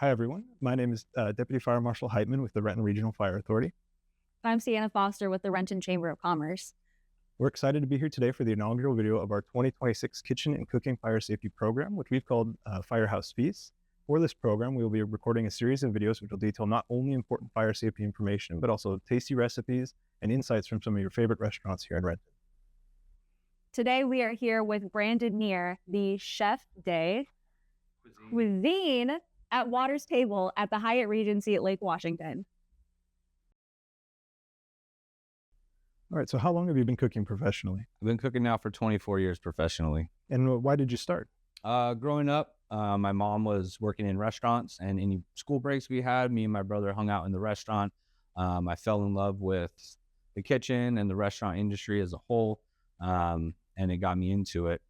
Hi, everyone. My name is Deputy Fire Marshal Heitman with the Renton Regional Fire Authority. I'm Sienna Foster with the Renton Chamber of Commerce. We're excited to be here today for the inaugural video of our 2026 Kitchen and Cooking Fire Safety Program, which we've called Firehouse Feasts. For this program, we will be recording a series of videos which will detail not only important fire safety information, but also tasty recipes and insights from some of your favorite restaurants here in Renton. Today we are here with Brandon Neer, the Chef de Cuisine at Water's Table at the Hyatt Regency at Lake Washington. All right, so how long have you been cooking professionally? I've been cooking now for 24 years professionally. And why did you start? Growing up, my mom was working in restaurants, and any school breaks we had, me and my brother hung out in the restaurant. I fell in love with the kitchen and the restaurant industry as a whole, and it got me into it.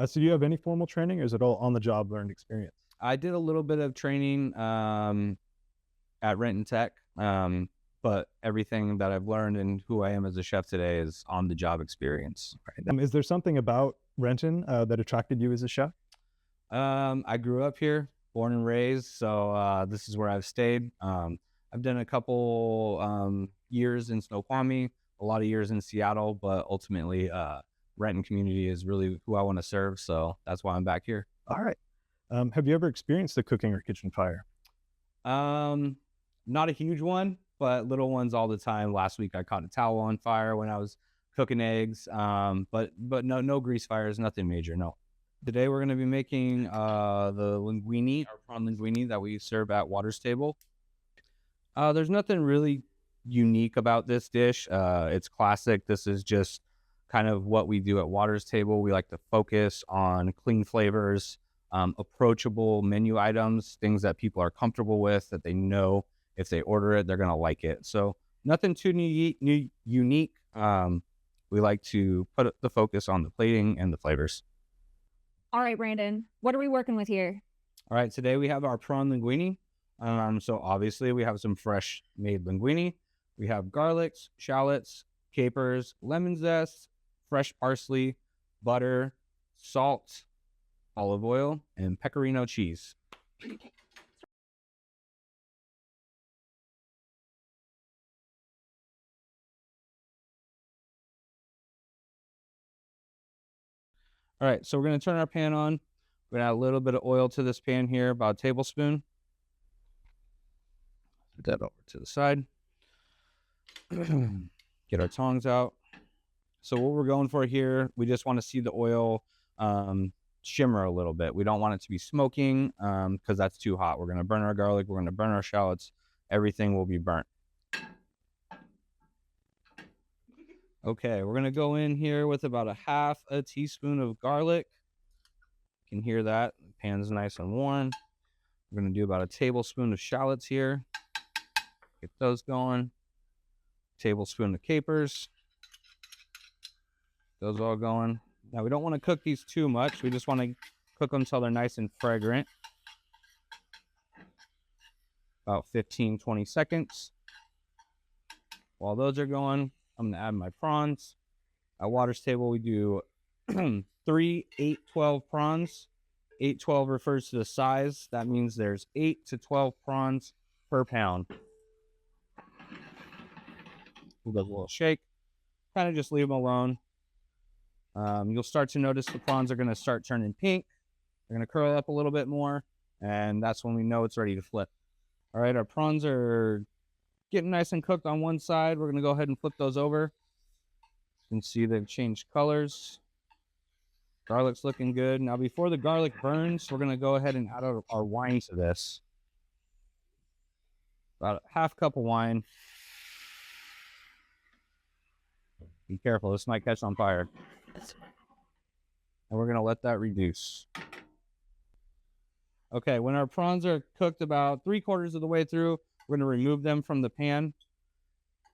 So do you have any formal training, or is it all on-the-job learned experience? I did a little bit of training at Renton Tech, but everything that I've learned and who I am as a chef today is on-the-job experience. Right. Is there something about Renton that attracted you as a chef? I grew up here, born and raised, so this is where I've stayed. I've done a couple years in Snoqualmie, a lot of years in Seattle, but ultimately Renton community is really who I want to serve, so that's why I'm back here. All right. Have you ever experienced a cooking or kitchen fire? Not a huge one, but little ones all the time. Last week I caught a towel on fire when I was cooking eggs, but no grease fires, nothing major, no. Today we're going to be making the linguini, or prawn linguini, that we serve at Water's Table. There's nothing really unique about this dish. It's classic. This is just kind of what we do at Water's Table. We like to focus on clean flavors, approachable menu items, things that people are comfortable with, that they know if they order it, they're going to like it. So nothing too unique. We like to put the focus on the plating and the flavors. All right, Brandon, what are we working with here? All right, today we have our prawn linguini. So obviously we have some fresh made linguini. We have garlics, shallots, capers, lemon zest, fresh parsley, butter, salt, olive oil, and pecorino cheese. All right, so we're going to turn our pan on. We're going to add a little bit of oil to this pan here, about a tablespoon. Put that over to the side. Get our tongs out. So what we're going for here, we just want to see the oil shimmer a little bit. We don't want it to be smoking because that's too hot. We're going to burn our garlic. We're going to burn our shallots. Everything will be burnt. Okay, we're going to go in here with about a half a teaspoon of garlic. You can hear that. The pan's nice and warm. We're going to do about a tablespoon of shallots here. Get those going. Tablespoon of capers. Those all going. Now, we don't want to cook these too much. We just want to cook them until they're nice and fragrant. About 15, 20 seconds. While those are going, I'm going to add my prawns. At Water's Table, we do 3 8-12 prawns. 8-12 refers to the size. That means there's 8 to 12 prawns per pound. We'll give a little shake. Kind of just leave them alone. You'll start to notice the prawns are going to start turning pink. They're going to curl up a little bit more, and that's when we know it's ready to flip. All right, our prawns are getting nice and cooked on one side. We're going to go ahead and flip those over. You can see they've changed colors. Garlic's looking good. Now, before the garlic burns, we're going to go ahead and add our wine to this. About a half cup of wine. Be careful, this might catch on fire. And we're going to let that reduce. Okay, when our prawns are cooked about 3/4 of the way through, we're going to remove them from the pan.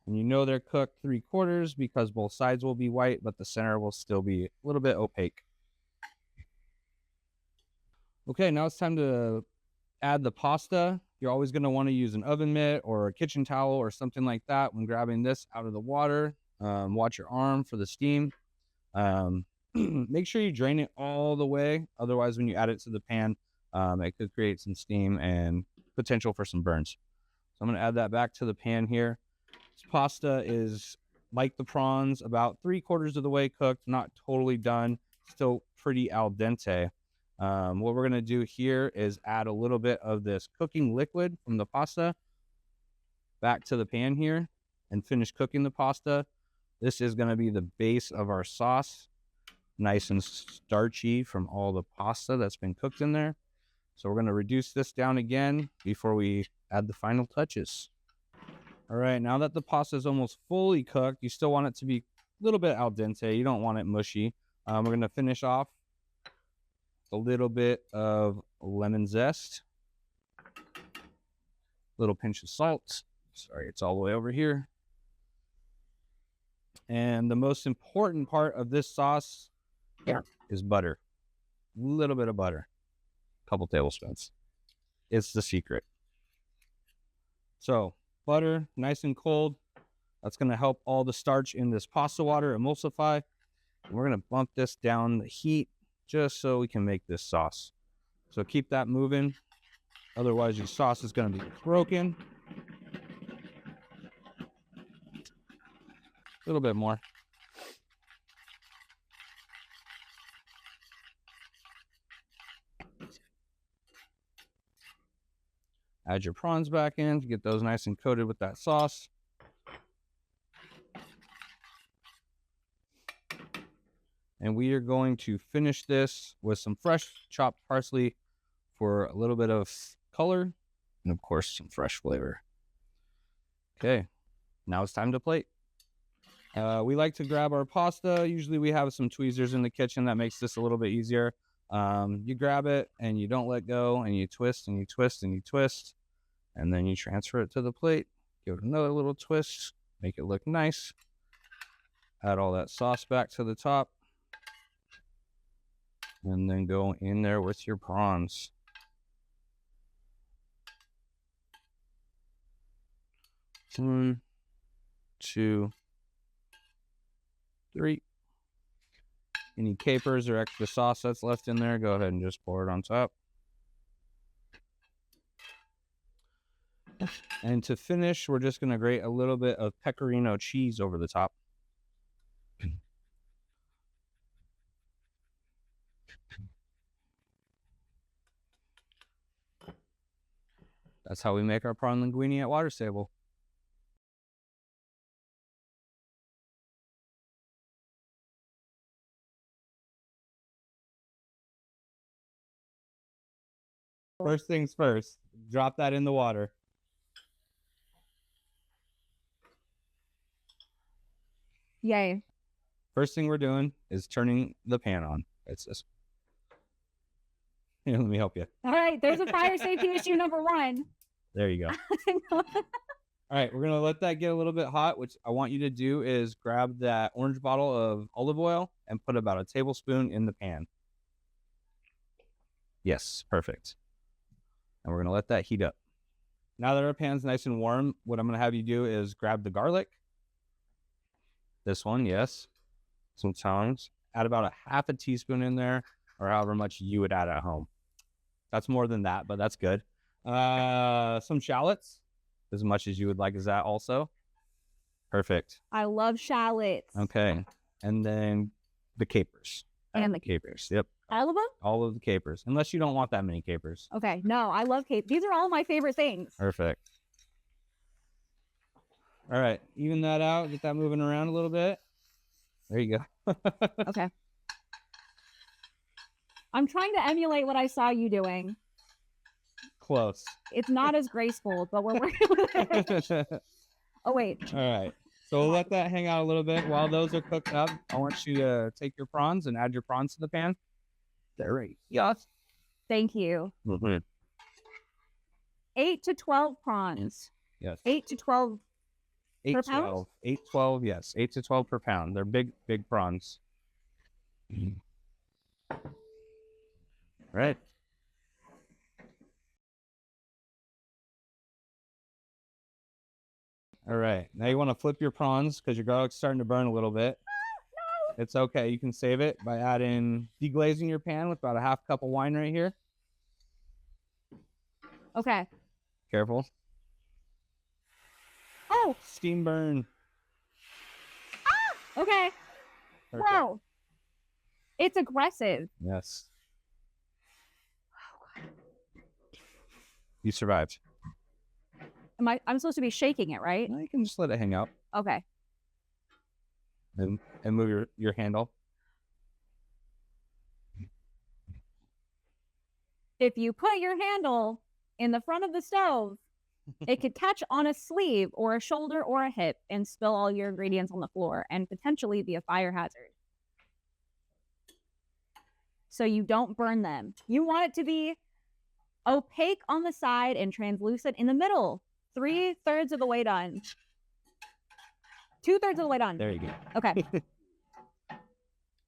And you know they're cooked 3/4 because both sides will be white, but the center will still be a little bit opaque. Okay, now it's time to add the pasta. You're always going to want to use an oven mitt or a kitchen towel or something like that when grabbing this out of the water. Watch your arm for the steam. Make sure you drain it all the way. Otherwise, when you add it to the pan, It could create some steam and potential for some burns. So I'm going to add that back to the pan here. This pasta is like the prawns, about 3/4 of the way cooked, not totally done, still pretty al dente. What we're going to do here is add a little bit of this cooking liquid from the pasta back to the pan here and finish cooking the pasta. This is going to be the base of our sauce, nice and starchy from all the pasta that's been cooked in there. So we're going to reduce this down again before we add the final touches. All right, now that the pasta is almost fully cooked, you still want it to be a little bit al dente. You don't want it mushy. We're going to finish off a little bit of lemon zest, a little pinch of salt. Sorry, it's all the way over here. And the most important part of this sauce is butter. A little bit of butter. A couple tablespoons. It's the secret. So, butter, nice and cold. That's going to help all the starch in this pasta water emulsify. And we're going to bump this down the heat just so we can make this sauce. So keep that moving. Otherwise, your sauce is going to be broken. A little bit more. Add your prawns back in to get those nice and coated with that sauce. And we are going to finish this with some fresh chopped parsley for a little bit of color and, of course, some fresh flavor. Okay, now it's time to plate. We like to grab our pasta. Usually we have some tweezers in the kitchen that makes this a little bit easier. You grab it and you don't let go, and you twist and you twist and you twist, and then you transfer it to the plate. Give it another little twist, make it look nice. Add all that sauce back to the top, and then go in there with your prawns. One, two, three. Any capers or extra sauce that's left in there, go ahead and just pour it on top. And to finish, we're just going to grate a little bit of pecorino cheese over the top. That's how we make our prawn linguini at Water's Table. First things first, drop that in the water. Yay. First thing we're doing is turning the pan on. It's this. Here, let me help you. All right, there's a fire safety issue number one. There you go. All right, we're going to let that get a little bit hot. Which I want you to do is grab that orange bottle of olive oil and put about a tablespoon in the pan. Yes, perfect. And we're going to let that heat up. Now that our pan's nice and warm, what I'm going to have you do is grab the garlic. This one, yes. Some tongs. Add about a half a teaspoon in there, or however much you would add at home. That's more than that, but that's good. Some shallots, as much as you would like as that also. Perfect. I love shallots. Okay. And then the capers. And the capers. Yep. All of them? All of the capers. Unless you don't want that many capers. Okay. No, I love capers. These are all my favorite things. Perfect. All right. Even that out. Get that moving around a little bit. There you go. Okay. I'm trying to emulate what I saw you doing. Close. It's not as graceful, but we're working with it. Oh, wait. All right. So we'll let that hang out a little bit. While those are cooked up, I want you to take your prawns and add your prawns to the pan. They're ready. Yes. Thank you. Mm-hmm. 8 to 12 prawns. Yes. 8 to 12 per 12. pound? 8, 12, yes. 8 to 12 per pound. They're big, big prawns. Right. All right. Now you want to flip your prawns because your garlic's starting to burn a little bit. No. It's okay. You can save it by adding, deglazing your pan with about a half cup of wine right here. Okay. Careful. Oh, Steam burn. okay. Perfect. Whoa. It's aggressive. Yes. You survived. I'm supposed to be shaking it, right? No, you can just let it hang out Okay. and move your handle. If you put your handle in the front of the stove, it could catch on a sleeve or a shoulder or a hip and spill all your ingredients on the floor and potentially be a fire hazard. So you don't burn them. You want it to be opaque on the side and translucent in the middle. 3/3 of the way done. 2/3 of the way done. There you go. Okay.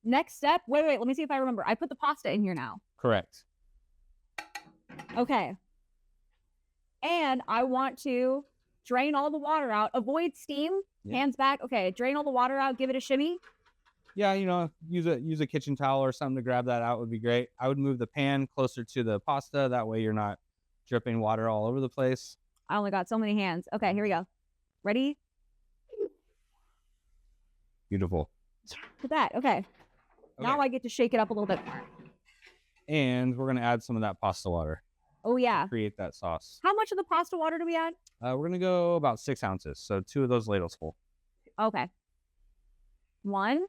Next step. Wait. Let me see if I remember. I put the pasta in here now. Correct. Okay. And I want to drain all the water out. Avoid steam. Yeah. Hands back. Okay. Drain all the water out. Give it a shimmy. Yeah, use a kitchen towel or something to grab that out would be great. I would move the pan closer to the pasta. That way you're not dripping water all over the place. I only got so many hands. Okay, here we go. Ready? Beautiful. Look at that. Okay. Now I get to shake it up a little bit more. And we're going to add some of that pasta water. Oh, yeah. Create that sauce. How much of the pasta water do we add? We're going to go about 6 ounces. So 2 of those ladles full. Okay. 1,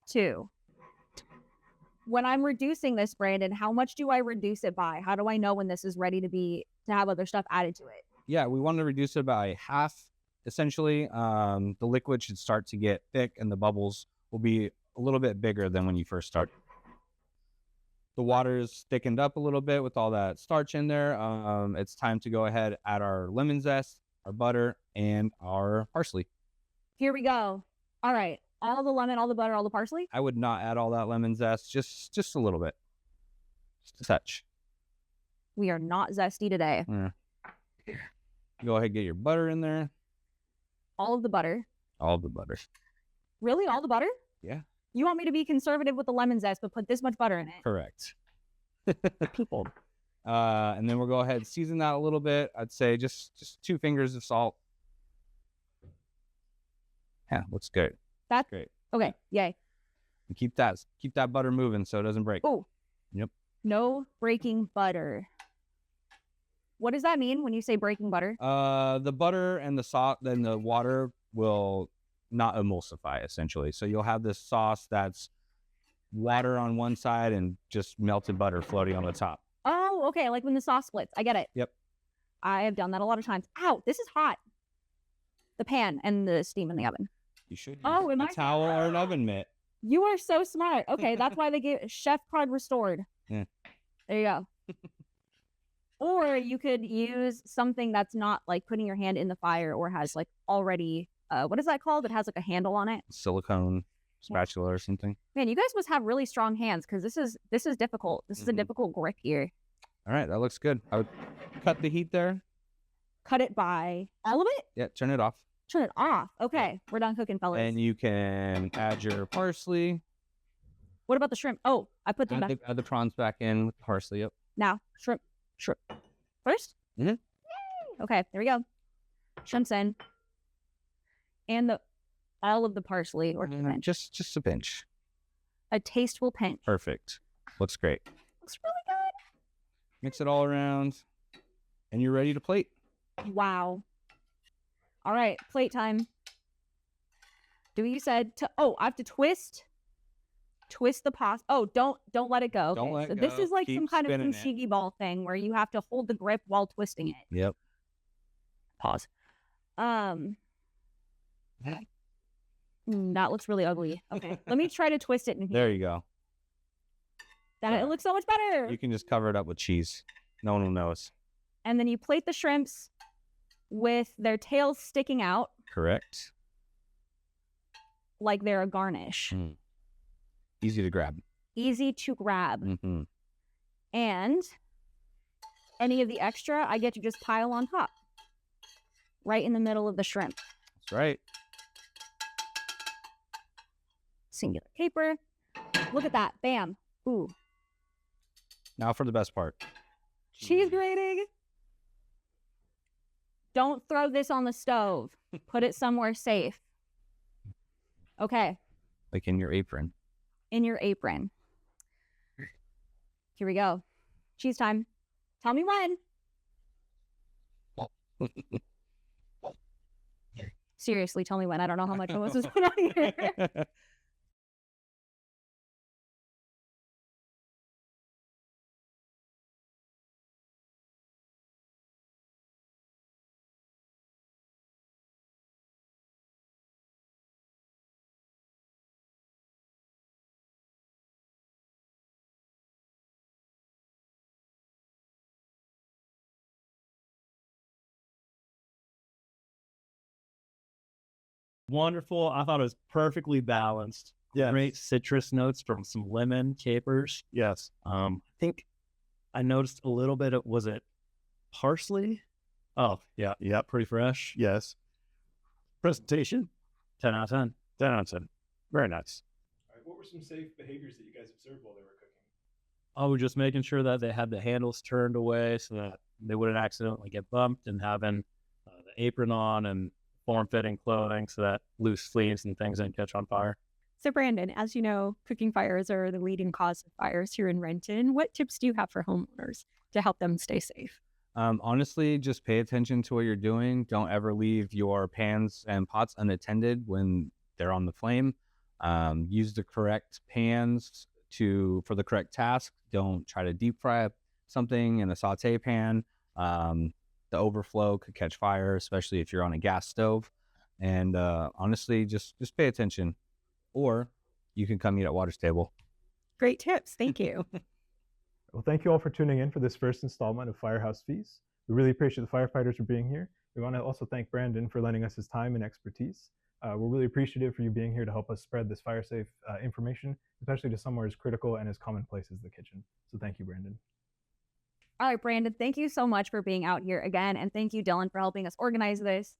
2. When I'm reducing this, Brandon, how much do I reduce it by? How do I know when this is ready to have other stuff added to it? Yeah, we want to reduce it by half, essentially. The liquid should start to get thick and the bubbles will be a little bit bigger than when you first start. The water's thickened up a little bit with all that starch in there. It's time to go ahead, add our lemon zest, our butter, and our parsley. Here we go. All right. All the lemon, all the butter, all the parsley? I would not add all that lemon zest, just a little bit. Just a touch. We are not zesty today. Go ahead and get your butter in there. All of the butter. All of the butter. Really? All the butter? Yeah. You want me to be conservative with the lemon zest, but put this much butter in it? Correct. People. And then we'll go ahead and season that a little bit. I'd say just 2 fingers of salt. Yeah, looks good. That's great. Okay, yay. And keep that butter moving so it doesn't break. Oh. Yep. No breaking butter. What does that mean when you say breaking butter? The butter and the salt, then the water will not emulsify, essentially. So you'll have this sauce that's water on one side and just melted butter floating on the top. Oh, okay, like when the sauce splits. I get it. Yep. I have done that a lot of times. Ow, this is hot. The pan and the steam in the oven. You should use am a towel or an oven mitt. You are so smart. Okay, that's why they gave chef card restored. Yeah. There you go. Or you could use something that's not like putting your hand in the fire or has like already, what is that called? It has like a handle on it. Silicone spatula or something. Man, you guys must have really strong hands because this is difficult. This is a difficult grip here. All right, that looks good. I would cut the heat there. Cut it by all of it? Yeah, turn it off. Turn it off. Okay, we're done cooking, fellas. And you can add your parsley. What about the shrimp? Oh, I put them back. Add the prawns back in with parsley. Yep. Now, shrimp. First? Mm-hmm. Yay! Okay, there we go. Shrimps in. And all of the parsley or just a pinch. A tasteful pinch. Perfect. Looks great. Looks really good. Mix it all around. And you're ready to plate. Wow. All right, plate time. You said I have to twist the pasta. Oh, don't let it go. Don't okay, let so it this go. is like Keep some kind of spinning it. fushigi ball thing where you have to hold the grip while twisting it. Yep. Pause. That looks really ugly. Okay, let me try to twist it in here. There you go. It looks so much better. You can just cover it up with cheese. No one will notice. And then you plate the shrimps with their tails sticking out. Correct. Like they're a garnish. Easy to grab. Easy to grab. Mm-hmm. And any of the extra, I get to just pile on top. Right in the middle of the shrimp. That's right. Singular caper. Look at that. Bam. Ooh. Now for the best part. Cheese grating. Don't throw this on the stove. Put it somewhere safe. Okay. Like in your apron. In your apron. Here we go. Cheese time. Tell me when. Seriously, tell me when. I don't know how much hummus was put on here. Wonderful. I thought it was perfectly balanced. Yeah. Great citrus notes from some lemon, capers. Yes. I think I noticed a little bit of, was it parsley? Oh, yeah. Yep. Pretty fresh. Yes. Presentation, 10 out of 10. 10 out of 10. Very nice. All right. What were some safe behaviors that you guys observed while they were cooking? Oh, just making sure that they had the handles turned away so that they wouldn't accidentally get bumped, and having the apron on and form-fitting clothing so that loose sleeves and things didn't catch on fire. So Brandon, as you know, cooking fires are the leading cause of fires here in Renton. What tips do you have for homeowners to help them stay safe? Honestly, just pay attention to what you're doing. Don't ever leave your pans and pots unattended when they're on the flame. Use the correct pans for the correct task. Don't try to deep fry something in a saute pan. The overflow could catch fire, especially if you're on a gas stove. And honestly, just pay attention. Or you can come eat at Water's Table. Great tips. Thank you. Well, thank you all for tuning in for this first installment of Firehouse Feasts. We really appreciate the firefighters for being here. We want to also thank Brandon for lending us his time and expertise. We're really appreciative for you being here to help us spread this fire safe information, especially to somewhere as critical and as commonplace as the kitchen. So thank you, Brandon. All right, Brandon, thank you so much for being out here again. And thank you, Dylan, for helping us organize this.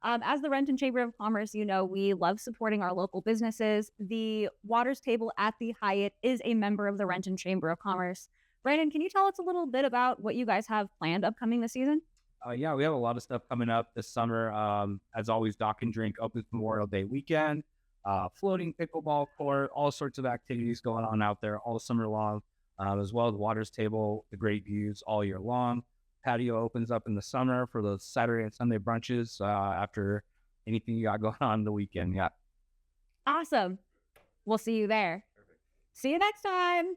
As the Renton Chamber of Commerce, you know, we love supporting our local businesses. The Water's Table at the Hyatt is a member of the Renton Chamber of Commerce. Brandon, can you tell us a little bit about what you guys have planned upcoming this season? Yeah, we have a lot of stuff coming up this summer. As always, Dock and Drink opens Memorial Day weekend. Floating pickleball court, all sorts of activities going on out there all summer long, as well as Water's Table, the great views all year long. Patio opens up in the summer for those Saturday and Sunday brunches after anything you got going on the weekend. Yeah. Awesome. We'll see you there. Perfect. See you next time.